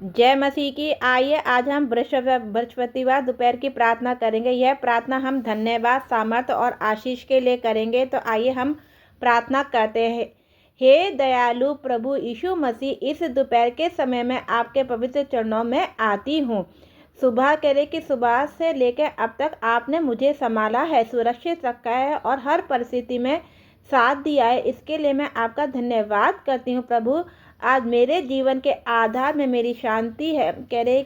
जय मसीह की। आइए आज हम बृहस्पतिवार दोपहर की प्रार्थना करेंगे। यह प्रार्थना हम धन्यवाद, सामर्थ्य और आशीष के लिए करेंगे। तो आइए हम प्रार्थना करते हैं। हे दयालु प्रभु यीशु मसीह, इस दोपहर के समय में आपके पवित्र चरणों में आती हूँ। सुबह करे कि सुबह से लेकर अब तक आपने मुझे संभाला है, सुरक्षित रखा है और हर परिस्थिति में साथ दिया है। इसके लिए मैं आपका धन्यवाद करती हूँ प्रभु। आज मेरे जीवन के आधार में मेरी शांति है। कह रहे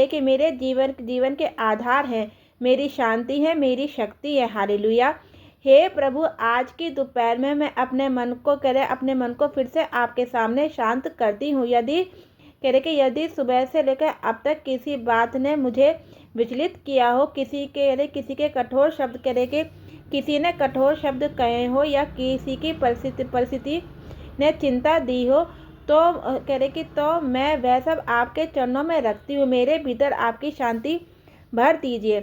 कि मेरे जीवन के आधार है, मेरी शांति है, मेरी शक्ति है। हालेलुया। हे प्रभु, आज की दोपहर में मैं अपने मन को फिर से आपके सामने शांत करती हूँ। यदि सुबह से लेकर अब तक किसी बात ने मुझे विचलित किया हो, किसी के कठोर शब्द किसी ने कठोर शब्द कहे हो या किसी की परिस्थिति ने चिंता दी हो, तो मैं वह सब आपके चरणों में रखती हूँ। मेरे भीतर आपकी शांति भर दीजिए।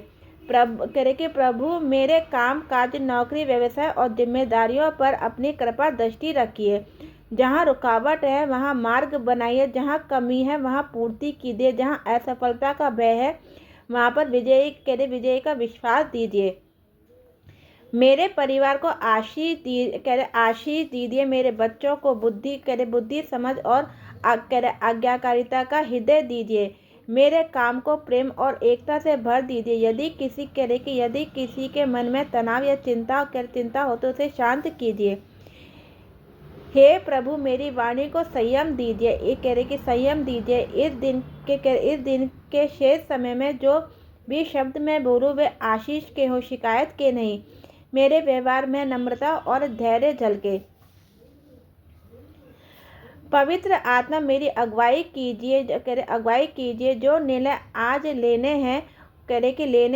प्रभु मेरे काम काज, नौकरी, व्यवसाय और जिम्मेदारियों पर अपनी कृपा दृष्टि रखिए। जहाँ रुकावट है वहाँ मार्ग बनाइए, जहाँ कमी है वहाँ पूर्ति कीजिए, जहाँ असफलता का भय है वहाँ पर विजय का विश्वास दीजिए। मेरे परिवार को आशीष दीजिए। मेरे बच्चों को बुद्धि समझ और आज्ञाकारिता का हृदय दीजिए। मेरे काम को प्रेम और एकता से भर दीजिए। यदि किसी के मन में तनाव या चिंता हो तो उसे शांत कीजिए। हे प्रभु, मेरी वाणी को संयम दीजिए। संयम दीजिए। इस दिन के शेष समय में जो भी शब्द मैं बोलूँ वे आशीष के हो, शिकायत के नहीं। मेरे व्यवहार में नम्रता और धैर्य झलके। पवित्र आत्मा मेरी अगुवाई कीजिए। जो निर्णय आज लेने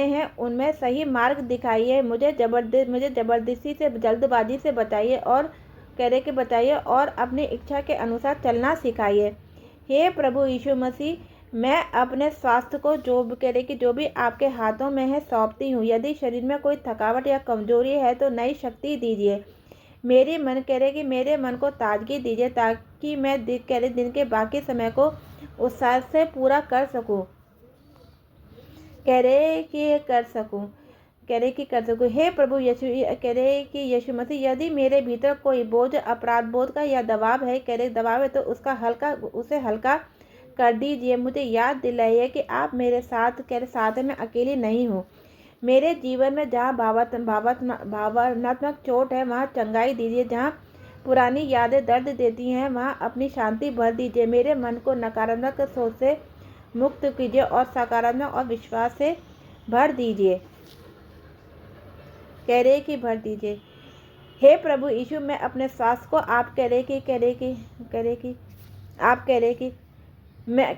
हैं उनमें सही मार्ग दिखाइए। मुझे जबरदस्ती से, जल्दबाजी से बचाइए और अपनी इच्छा के अनुसार चलना सिखाइए। हे प्रभु यीशु मसीह, मैं अपने स्वास्थ्य को जो भी आपके हाथों में है सौंपती हूँ। यदि शरीर में कोई थकावट या कमजोरी है तो नई शक्ति दीजिए। मेरे मन को ताजगी दीजिए ताकि मैं दिन के बाकी समय को उत्साह से पूरा कर सकूँ। हे प्रभु यीशु मसीह, यदि मेरे भीतर कोई बोझ, अपराध बोध का या दबाव है तो उसे हल्का कर दीजिए। मुझे याद दिलाइए कि आप मेरे साथ में अकेली नहीं हूँ। मेरे जीवन में जहाँ भावनात्मक चोट है वहाँ चंगाई दीजिए। जहाँ पुरानी यादें दर्द देती हैं वहाँ अपनी शांति भर दीजिए। मेरे मन को नकारात्मक सोच से मुक्त कीजिए और सकारात्मक और विश्वास से भर दीजिए। भर दीजिए। हे प्रभु यीशु, मैं अपने स्वास्थ्य को आप मेरे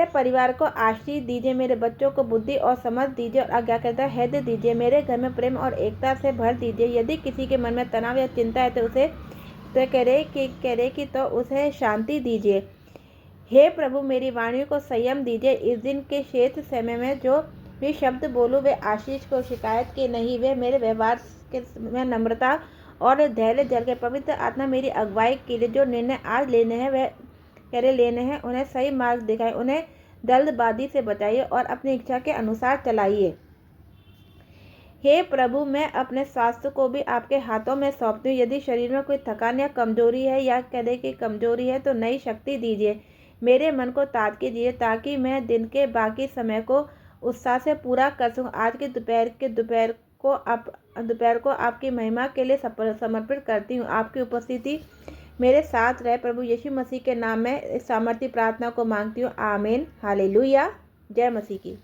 परिवार को आशीष दीजिए। मेरे बच्चों को बुद्धि और समझ दीजिए और आज्ञाकारिता हृदय दीजिए। मेरे घर में प्रेम और एकता से भर दीजिए। यदि किसी के मन में तनाव या चिंता है तो उसे शांति दीजिए। हे प्रभु, मेरी वाणी को संयम दीजिए। इस दिन के शेष समय में जो भी शब्द बोलूँ वे आशीष को, शिकायत के नहीं। वे मेरे व्यवहार में नम्रता और धैर्य जल के। पवित्र आत्मा मेरी अगुवाई के लिए जो निर्णय आज लेने हैं उन्हें सही मार्ग दिखाइए। उन्हें जल्दबाजी से बचाइए और अपनी इच्छा के अनुसार चलाइए। हे प्रभु, मैं अपने स्वास्थ्य को भी आपके हाथों में सौंपती हूँ। यदि शरीर में कोई थकान या कमजोरी है तो नई शक्ति दीजिए। मेरे मन को ताजगी दीजिए ताकि मैं दिन के बाकी समय को उत्साह से पूरा कर सकूँ। आज के दोपहर को आपकी महिमा के लिए समर्पित करती हूँ। आपकी उपस्थिति मेरे साथ रहे। प्रभु यीशु मसीह के नाम में इस सामर्थी प्रार्थना को मांगती हूँ। आमीन। हालेलुया। जय मसीह की।